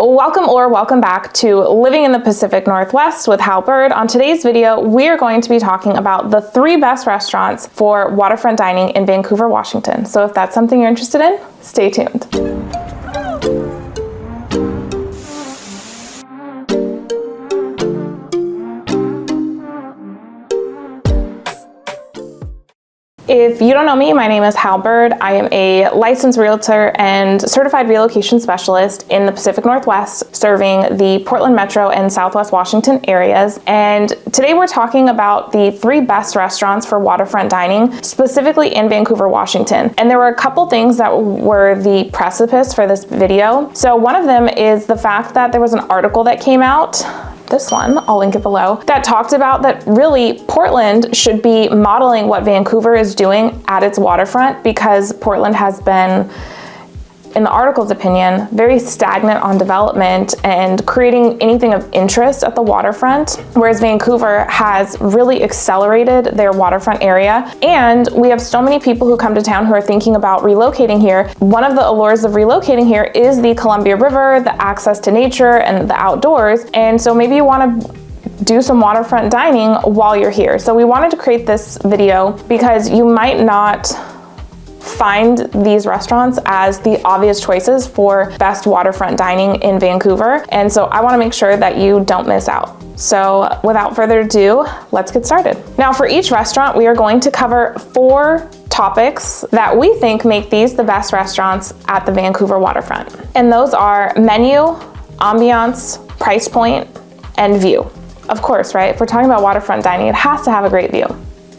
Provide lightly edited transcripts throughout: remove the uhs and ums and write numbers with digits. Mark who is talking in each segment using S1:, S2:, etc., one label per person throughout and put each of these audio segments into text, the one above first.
S1: Welcome back to Living in the Pacific Northwest with Hal Byrd. On today's video, we are going to be talking about the 3 best restaurants for waterfront dining in Vancouver, Washington. So if that's something you're interested in, stay tuned. If you don't know me, my name is Hal Byrd. I am a licensed realtor and certified relocation specialist in the Pacific Northwest, serving the Portland Metro and Southwest Washington areas. And today we're talking about the 3 best restaurants for waterfront dining, specifically in Vancouver, Washington. And there were a couple things that were the precipice for this video. So one of them is the fact that there was an article that came out, this one, I'll link it below, that talked about that really Portland should be modeling what Vancouver is doing at its waterfront, because Portland has been, in the article's opinion, very stagnant on development and creating anything of interest at the waterfront, whereas Vancouver has really accelerated their waterfront area. And we have so many people who come to town who are thinking about relocating here. One of the allures of relocating here is the Columbia River, the access to nature and the outdoors. And so maybe you want to do some waterfront dining while you're here. So we wanted to create this video because you might not find these restaurants as the obvious choices for best waterfront dining in Vancouver. And so I want to make sure that you don't miss out. So without further ado, let's get started. Now for each restaurant, we are going to cover 4 topics that we think make these the best restaurants at the Vancouver waterfront. And those are menu, ambiance, price point, and view. Of course, right? If we're talking about waterfront dining, it has to have a great view.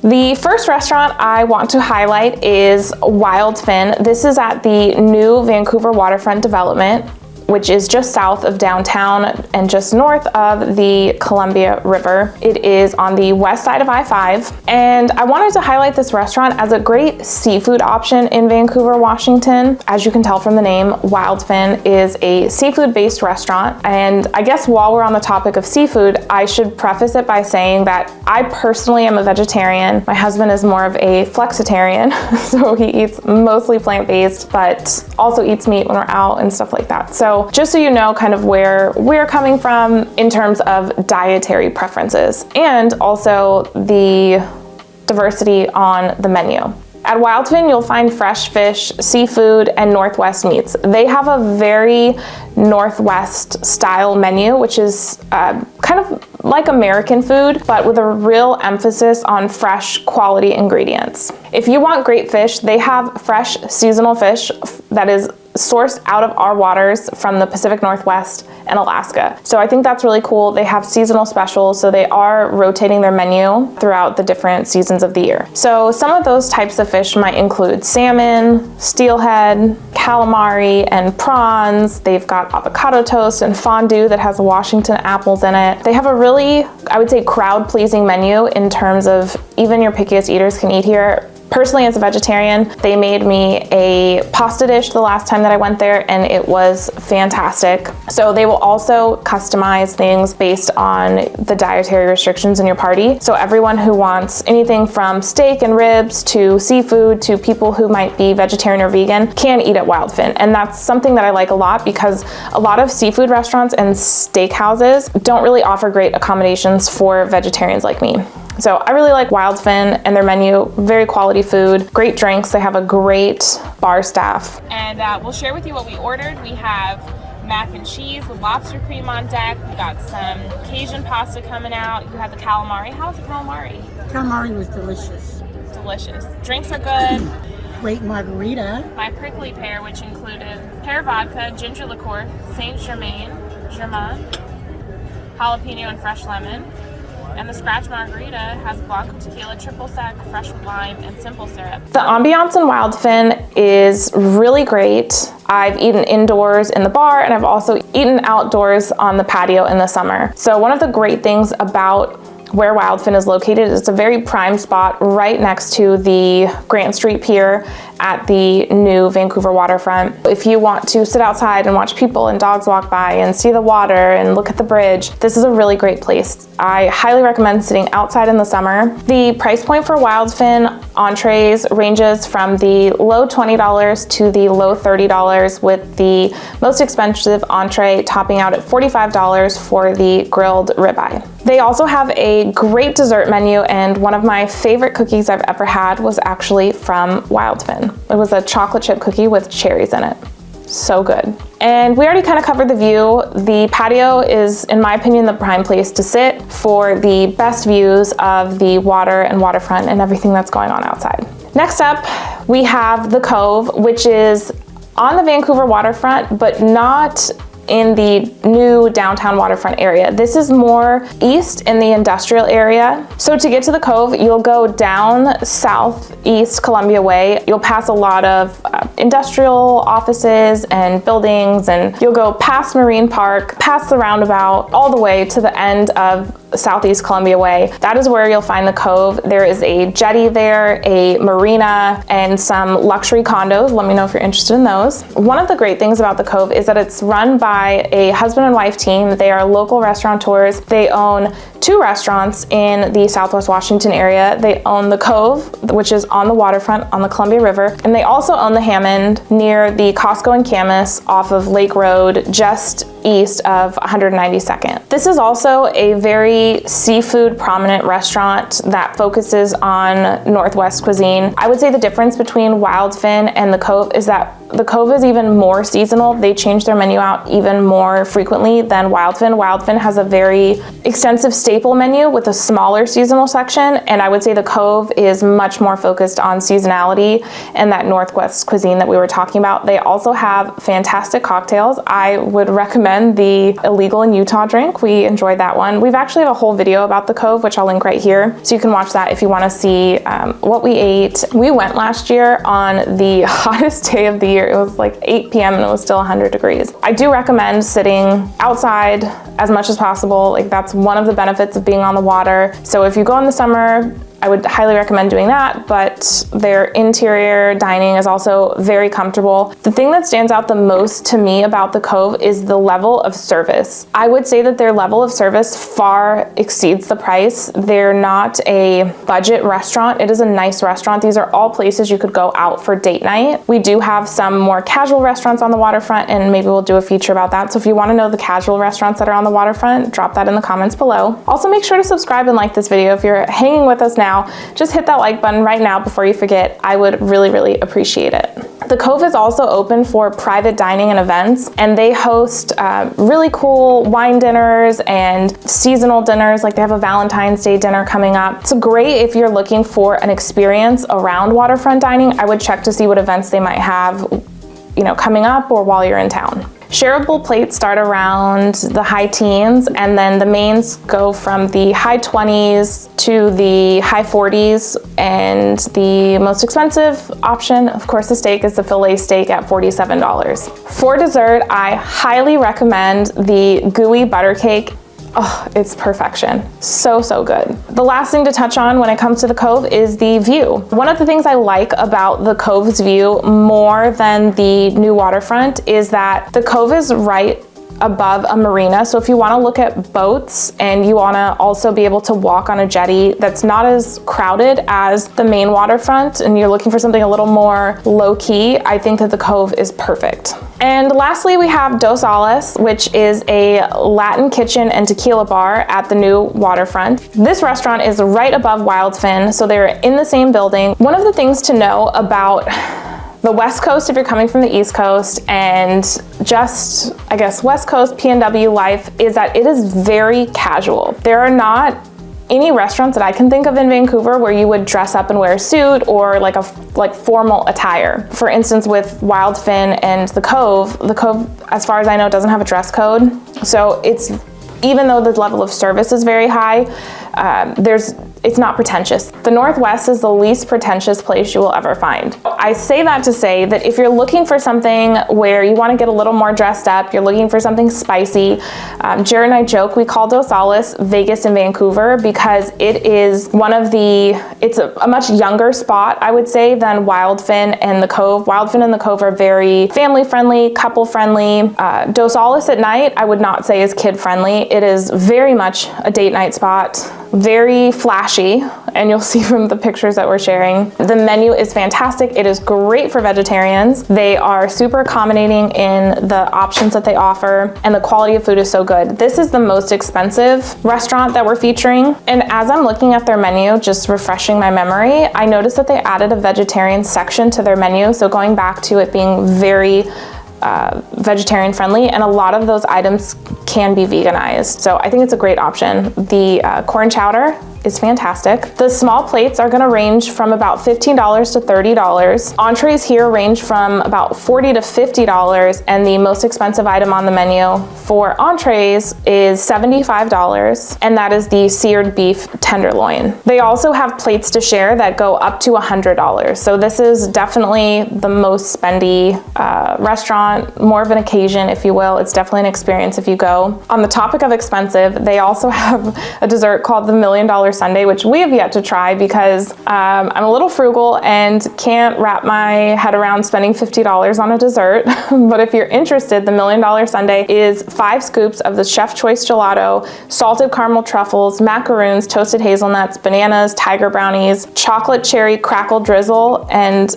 S1: The first restaurant I want to highlight is WildFin. This is at the new Vancouver waterfront development, which is just south of downtown and just north of the Columbia River. It is on the west side of I-5. And I wanted to highlight this restaurant as a great seafood option in Vancouver, Washington. As you can tell from the name, WildFin is a seafood-based restaurant. And I guess while we're on the topic of seafood, I should preface it by saying that I personally am a vegetarian. My husband is more of a flexitarian, so he eats mostly plant-based, but also eats meat when we're out and stuff like that. So just so you know kind of where we're coming from in terms of dietary preferences, and also the diversity on the menu. At WildFin, you'll find fresh fish, seafood, and Northwest meats. They have a very Northwest style menu, which is kind of like American food, but with a real emphasis on fresh quality ingredients. If you want great fish, they have fresh seasonal fish that is sourced out of our waters from the Pacific Northwest and Alaska. So I think that's really cool. They have seasonal specials, so they are rotating their menu throughout the different seasons of the year. So some of those types of fish might include salmon, steelhead, calamari, and prawns. They've got avocado toast and fondue that has Washington apples in it. They have a really, I would say, crowd-pleasing menu in terms of even your pickiest eaters can eat here. Personally, as a vegetarian, they made me a pasta dish the last time that I went there, and it was fantastic. So they will also customize things based on the dietary restrictions in your party. So everyone who wants anything from steak and ribs to seafood to people who might be vegetarian or vegan can eat at WildFin. And that's something that I like a lot, because a lot of seafood restaurants and steakhouses don't really offer great accommodations for vegetarians like me. So I really like WildFin and their menu, very quality food, great drinks. They have a great bar staff. And we'll share with you what we ordered. We have mac and cheese with lobster cream on deck. We got some Cajun pasta coming out. You have the calamari. How's the calamari?
S2: Calamari was delicious.
S1: Delicious. Drinks are good.
S2: Great margarita.
S1: My prickly pear, which included pear vodka, ginger liqueur, Saint Germain, jalapeno and fresh lemon. And the scratch margarita has Blanco tequila, triple sec, fresh lime, and simple syrup. The ambiance in WildFin is really great. I've eaten indoors in the bar, and I've also eaten outdoors on the patio in the summer. So one of the great things about where WildFin is located. It's a very prime spot right next to the Grant Street Pier at the new Vancouver waterfront. If you want to sit outside and watch people and dogs walk by and see the water and look at the bridge, this is a really great place. I highly recommend sitting outside in the summer. The price point for WildFin entrees ranges from the low $20 to the low $30, with the most expensive entree topping out at $45 for the grilled ribeye. They also have a great dessert menu, and one of my favorite cookies I've ever had was actually from WildFin. It was a chocolate chip cookie with cherries in it. So good. And we already kind of covered the view. The patio is, in my opinion, the prime place to sit for the best views of the water and waterfront and everything that's going on outside. Next up, we have the Cove, which is on the Vancouver waterfront, but not in the new downtown waterfront area. This is more east in the industrial area. So to get to the Cove, you'll go down southeast Columbia Way. You'll pass a lot of industrial offices and buildings, and you'll go past Marine Park, past the roundabout, all the way to the end of Southeast Columbia Way. That is where you'll find the Cove. There is a jetty there, a marina, and some luxury condos. Let me know if you're interested in those. One of the great things about the Cove is that it's run by a husband and wife team. They are local restaurateurs. They own 2 restaurants in the Southwest Washington area. They own the Cove, which is on the waterfront on the Columbia River, and they also own the Hammond near the Costco and Camas off of Lake Road, just east of 192nd. This is also a very seafood prominent restaurant that focuses on Northwest cuisine. I would say the difference between WildFin and the Cove is that the Cove is even more seasonal. They change their menu out even more frequently than WildFin. WildFin has a very extensive staple menu with a smaller seasonal section, and I would say the Cove is much more focused on seasonality and that Northwest cuisine that we were talking about. They also have fantastic cocktails. I would recommend the Illegal in Utah drink. We enjoyed that one. We've actually have a whole video about the Cove, which I'll link right here, so you can watch that if you want to see what we ate. We went last year on the hottest day of the year. It was like 8 p.m. and it was still 100 degrees. I do recommend sitting outside as much as possible. Like, that's one of the benefits of being on the water. So if you go in the summer, I would highly recommend doing that, but their interior dining is also very comfortable. The thing that stands out the most to me about the Cove is the level of service. I would say that their level of service far exceeds the price. They're not a budget restaurant. It is a nice restaurant. These are all places you could go out for date night. We do have some more casual restaurants on the waterfront, and maybe we'll do a feature about that. So if you want to know the casual restaurants that are on the waterfront, drop that in the comments below. Also, make sure to subscribe and like this video. If you're hanging with us now, just hit that like button right now before you forget. I would really appreciate it. The Cove is also open for private dining and events, and they host really cool wine dinners and seasonal dinners. Like, they have a Valentine's Day dinner coming up. It's great if you're looking for an experience around waterfront dining. I would check to see what events they might have, you know, coming up or while you're in town. Shareable plates start around the high teens, and then the mains go from the high 20s to the high 40s, and the most expensive option, of course, the steak, is the filet steak at $47. For dessert, I highly recommend the gooey butter cake. Oh, it's perfection. So good. The last thing to touch on when it comes to the Cove is the view. One of the things I like about the Cove's view more than the new waterfront is that the Cove is right above a marina. So if you want to look at boats and you want to also be able to walk on a jetty that's not as crowded as the main waterfront, and you're looking for something a little more low-key, I think that the Cove is perfect. And lastly, we have Dos Alas, which is a Latin kitchen and tequila bar at the new waterfront. This restaurant is right above WildFin, so they're in the same building. One of the things to know about the West Coast, if you're coming from the East Coast, and just, I guess, West Coast PNW life, is that it is very casual. There are not any restaurants that I can think of in Vancouver where you would dress up and wear a suit or like formal attire. For instance, with WildFin and the Cove, as far as I know, doesn't have a dress code. So it's, even though the level of service is very high, it's not pretentious. The Northwest is the least pretentious place you will ever find. I say that to say that if you're looking for something where you want to get a little more dressed up, you're looking for something spicy, Jared and I joke, we call Dos Olas Vegas in Vancouver because it is it's a much younger spot, I would say, than WildFin and the Cove. WildFin and the Cove are very family friendly, couple friendly. Dos Olas at night, I would not say is kid friendly. It is very much a date night spot, very flashy, and you'll see from the pictures that we're sharing. The menu is fantastic. It is great for vegetarians. They are super accommodating in the options that they offer, and the quality of food is so good. This is the most expensive restaurant that we're featuring, and as I'm looking at their menu, just refreshing my memory, I noticed that they added a vegetarian section to their menu, so going back to it being very vegetarian friendly, and a lot of those items can be veganized. So I think it's a great option. The corn chowder is fantastic. The small plates are gonna range from about $15 to $30. Entrees here range from about $40 to $50, and the most expensive item on the menu for entrees is $75, and that is the seared beef tenderloin. They also have plates to share that go up to $100. So this is definitely the most spendy restaurant, more of an occasion, if you will. It's definitely an experience if you go. On the topic of expensive, they also have a dessert called the $1 Million Sundae, which we have yet to try because I'm a little frugal and can't wrap my head around spending $50 on a dessert. But if you're interested, the $1 Million Sundae is 5 scoops of the Chef Choice gelato, salted caramel truffles, macaroons, toasted hazelnuts, bananas, tiger brownies, chocolate cherry crackle drizzle, and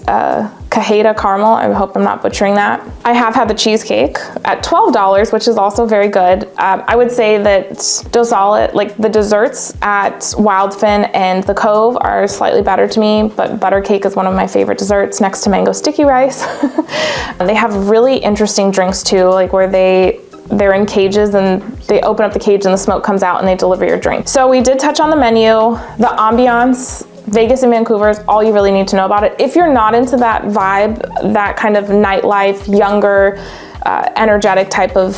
S1: cajeta caramel. I hope I'm not butchering that. I have had the cheesecake at $12, which is also very good. I would say that Dos Olas, like the desserts at WildFin and the Cove, are slightly better to me, but butter cake is one of my favorite desserts next to mango sticky rice. They have really interesting drinks too, like where they're in cages and they open up the cage and the smoke comes out and they deliver your drink. So we did touch on the menu, the ambiance. Vegas and Vancouver is all you really need to know about it. If you're not into that vibe, that kind of nightlife, younger, energetic type of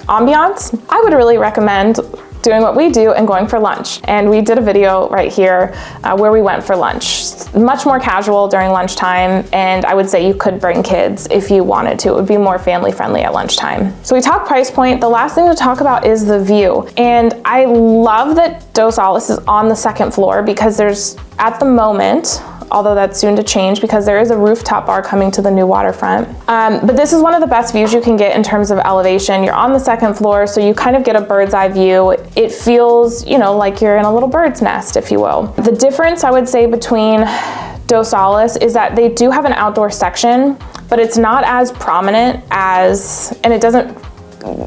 S1: ambiance, I would really recommend doing what we do and going for lunch. And we did a video right here where we went for lunch. Much more casual during lunchtime, and I would say you could bring kids if you wanted to. It would be more family friendly at lunchtime. So we talked price point. The last thing to talk about is the view. And I love that Dos Olas is on the 2nd floor because there's, at the moment, although that's soon to change because there is a rooftop bar coming to the new waterfront. But this is one of the best views you can get in terms of elevation. You're on the 2nd floor, so you kind of get a bird's eye view. It feels, you know, like you're in a little bird's nest, if you will. The difference I would say between Dos Olas is that they do have an outdoor section, but it's not as prominent as, and it doesn't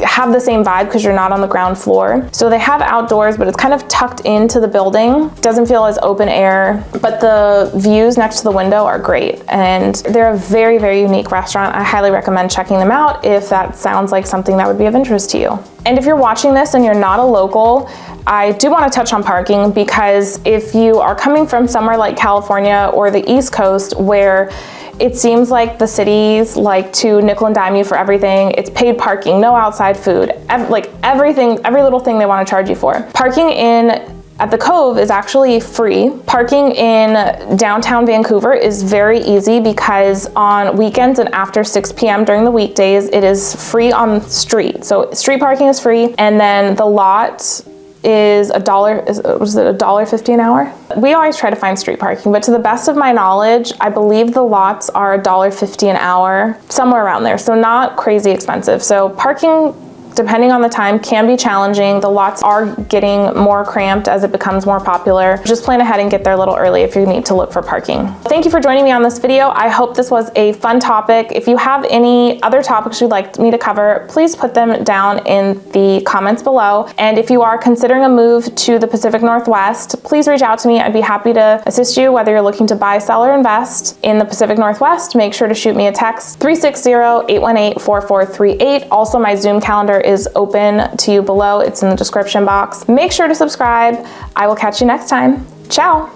S1: have the same vibe because you're not on the ground floor. So they have outdoors, but it's kind of tucked into the building. Doesn't feel as open air, but the views next to the window are great. And they're a very, very unique restaurant. I highly recommend checking them out if that sounds like something that would be of interest to you. And if you're watching this and you're not a local, I do want to touch on parking because if you are coming from somewhere like California or the East Coast where it seems like the cities like to nickel and dime you for everything. It's paid parking, no outside food, like everything, every little thing they want to charge you for. Parking at the Cove is actually free. Parking in downtown Vancouver is very easy because on weekends and after 6 p.m. during the weekdays, it is free on the street. So street parking is free, and then the lot is $1.50 an hour? We always try to find street parking, but to the best of my knowledge, I believe the lots are $1.50 an hour, somewhere around there. So not crazy expensive. So parking, depending on the time, can be challenging. The lots are getting more cramped as it becomes more popular. Just plan ahead and get there a little early if you need to look for parking. Thank you for joining me on this video. I hope this was a fun topic. If you have any other topics you'd like me to cover, please put them down in the comments below. And if you are considering a move to the Pacific Northwest, please reach out to me. I'd be happy to assist you, whether you're looking to buy, sell, or invest in the Pacific Northwest. Make sure to shoot me a text, 360-818-4438. Also, my Zoom calendar is open to you below. It's in the description box. Make sure to subscribe. I will catch you next time. Ciao.